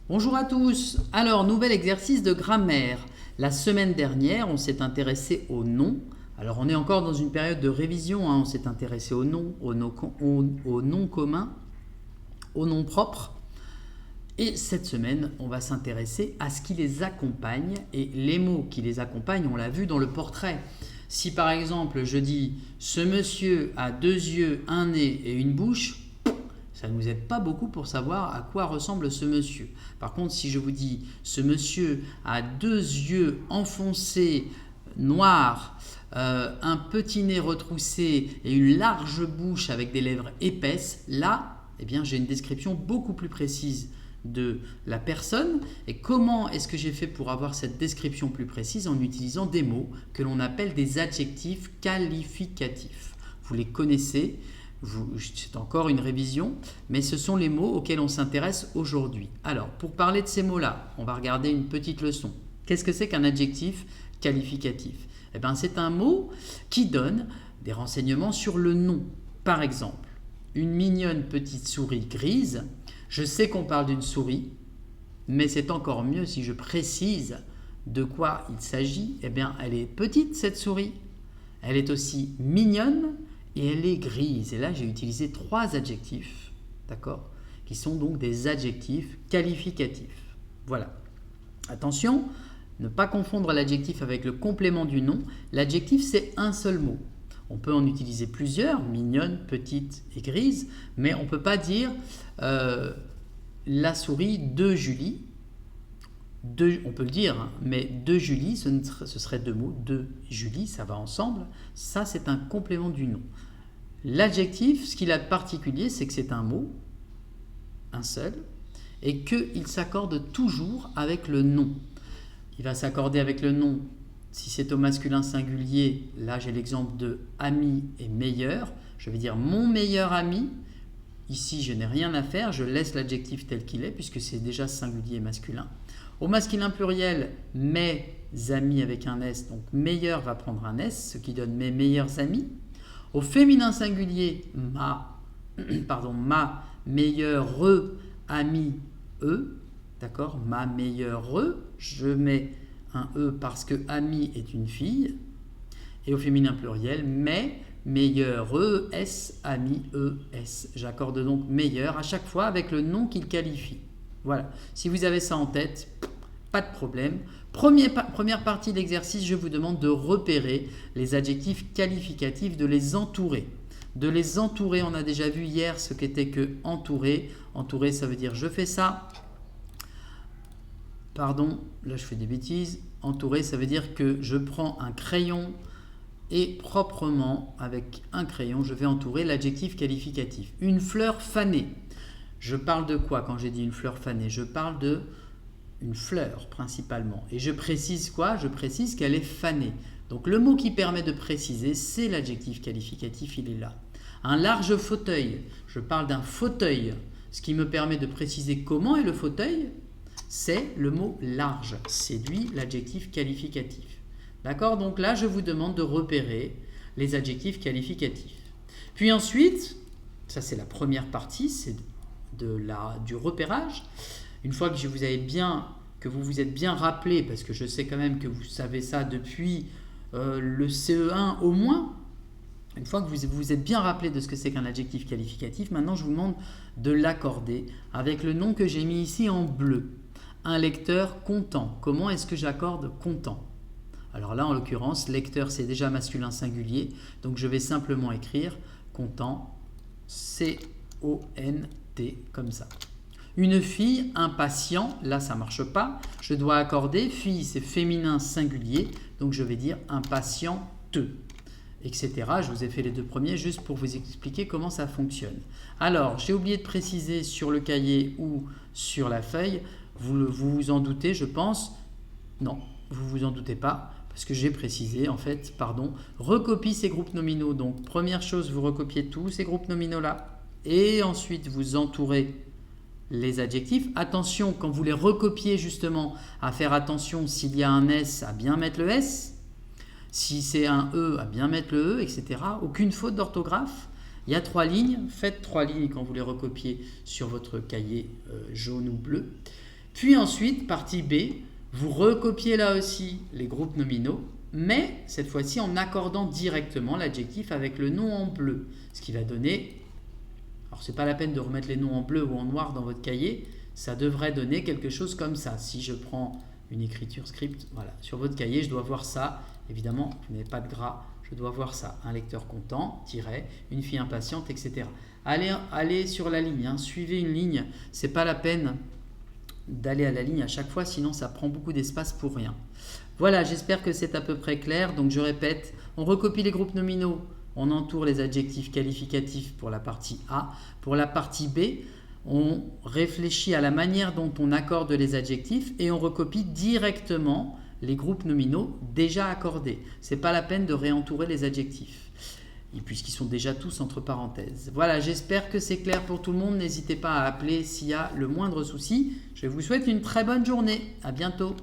Bonjour à tous. Alors, nouvel exercice de grammaire. La semaine dernière, on s'est intéressé aux noms. Alors, on est encore dans une période de révision. On s'est intéressé aux noms, aux noms communs, aux noms propres. Et cette semaine, on va s'intéresser à ce qui les accompagne. Et les mots qui les accompagnent, on l'a vu dans le portrait. Si par exemple, je dis « Ce monsieur a deux yeux, un nez et une bouche », ça ne nous aide pas beaucoup pour savoir à quoi ressemble ce monsieur. Par contre, si je vous dis « Ce monsieur a deux yeux enfoncés, noirs, un petit nez retroussé et une large bouche avec des lèvres épaisses », là, eh bien, j'ai une description beaucoup plus précise de la personne. Et comment est-ce que j'ai fait pour avoir cette description plus précise? En utilisant des mots que l'on appelle des adjectifs qualificatifs. Vous les connaissez. C'est encore une révision, mais ce sont les mots auxquels on s'intéresse aujourd'hui. Alors, pour parler de ces mots-là, on va regarder une petite leçon. Qu'est-ce que c'est qu'un adjectif qualificatif? Eh bien, c'est un mot qui donne des renseignements sur le nom. Par exemple, une mignonne petite souris grise. Je sais qu'on parle d'une souris, mais c'est encore mieux si je précise de quoi il s'agit. Eh bien, elle est petite, cette souris. Elle est aussi mignonne. Et elle est grise. Et là, j'ai utilisé trois adjectifs, d'accord, qui sont donc des adjectifs qualificatifs. Voilà. Attention, ne pas confondre l'adjectif avec le complément du nom. L'adjectif, c'est un seul mot. On peut en utiliser plusieurs, mignonne, petite et grise, mais on ne peut pas dire la souris de Julie. On peut le dire, hein, mais de Julie, ce serait deux mots. De Julie, ça va ensemble. Ça, c'est un complément du nom. L'adjectif, ce qu'il a de particulier, c'est que c'est un mot, un seul, et qu'il s'accorde toujours avec le nom. Il va s'accorder avec le nom si c'est au masculin singulier. Là, j'ai l'exemple de ami et meilleur. Je vais dire mon meilleur ami. Ici, je n'ai rien à faire, je laisse l'adjectif tel qu'il est, puisque c'est déjà singulier masculin. Au masculin pluriel, mes amis avec un S, donc meilleur va prendre un S, ce qui donne mes meilleurs amis. Au féminin singulier, ma meilleure amie, eux, d'accord, ma meilleure, je mets un E parce que ami est une fille. Et au féminin pluriel, mes meilleur ES, ami ES. J'accorde donc meilleur à chaque fois avec le nom qu'il qualifie. Voilà. Si vous avez ça en tête, pas de problème. Première partie de l'exercice, je vous demande de repérer les adjectifs qualificatifs, de les entourer. De les entourer, on a déjà vu hier ce qu'était que entourer. Entourer, ça veut dire je fais ça. Pardon, là je fais des bêtises. Entourer, ça veut dire que je prends un crayon et proprement, avec un crayon, je vais entourer l'adjectif qualificatif. Une fleur fanée. Je parle de quoi quand j'ai dit une fleur fanée? Je parle de une fleur principalement. Et je précise quoi? Je précise qu'elle est fanée. Donc le mot qui permet de préciser, c'est l'adjectif qualificatif, il est là. Un large fauteuil. Je parle d'un fauteuil. Ce qui me permet de préciser comment est le fauteuil, c'est le mot large. C'est lui l'adjectif qualificatif. D'accord? Donc là, je vous demande de repérer les adjectifs qualificatifs. Puis ensuite, ça c'est la première partie, c'est du repérage. Une fois que vous vous êtes bien rappelé, parce que je sais quand même que vous savez ça depuis le CE1 au moins, une fois que vous vous êtes bien rappelé de ce que c'est qu'un adjectif qualificatif, maintenant je vous demande de l'accorder avec le nom que j'ai mis ici en bleu. Un lecteur content. Comment est-ce que j'accorde content? Alors là, en l'occurrence, lecteur, c'est déjà masculin singulier. Donc, je vais simplement écrire content, C-O-N-T, comme ça. Une fille, impatient, là, ça ne marche pas. Je dois accorder, fille, c'est féminin singulier. Donc, je vais dire impatiente, etc. Je vous ai fait les deux premiers juste pour vous expliquer comment ça fonctionne. Alors, j'ai oublié de préciser sur le cahier ou sur la feuille. Vous vous en doutez, je pense. Non, vous vous en doutez pas. Parce que j'ai précisé, en fait, recopie ces groupes nominaux. Donc, première chose, vous recopiez tous ces groupes nominaux-là. Et ensuite, vous entourez les adjectifs. Attention, quand vous les recopiez, justement, à faire attention s'il y a un S, à bien mettre le S. Si c'est un E, à bien mettre le E, etc. Aucune faute d'orthographe. Il y a 3 lignes. Faites 3 lignes quand vous les recopiez sur votre cahier jaune ou bleu. Puis ensuite, partie B, vous recopiez là aussi les groupes nominaux, mais cette fois-ci en accordant directement l'adjectif avec le nom en bleu. Ce qui va donner, alors c'est pas la peine de remettre les noms en bleu ou en noir dans votre cahier, ça devrait donner quelque chose comme ça. Si je prends une écriture script, voilà, sur votre cahier, je dois voir ça. Évidemment, vous n'avez pas de gras, je dois voir ça. Un lecteur content, tiret, une fille impatiente, etc. Allez sur la ligne, hein, suivez une ligne, c'est pas la peine d'aller à la ligne à chaque fois, sinon ça prend beaucoup d'espace pour rien. Voilà, j'espère que c'est à peu près clair. Donc je répète, on recopie les groupes nominaux, on entoure les adjectifs qualificatifs pour la partie A. Pour la partie B, on réfléchit à la manière dont on accorde les adjectifs et on recopie directement les groupes nominaux déjà accordés. Ce n'est pas la peine de réentourer les adjectifs, et puisqu'ils sont déjà tous entre parenthèses. Voilà, j'espère que c'est clair pour tout le monde. N'hésitez pas à appeler s'il y a le moindre souci. Je vous souhaite une très bonne journée. À bientôt.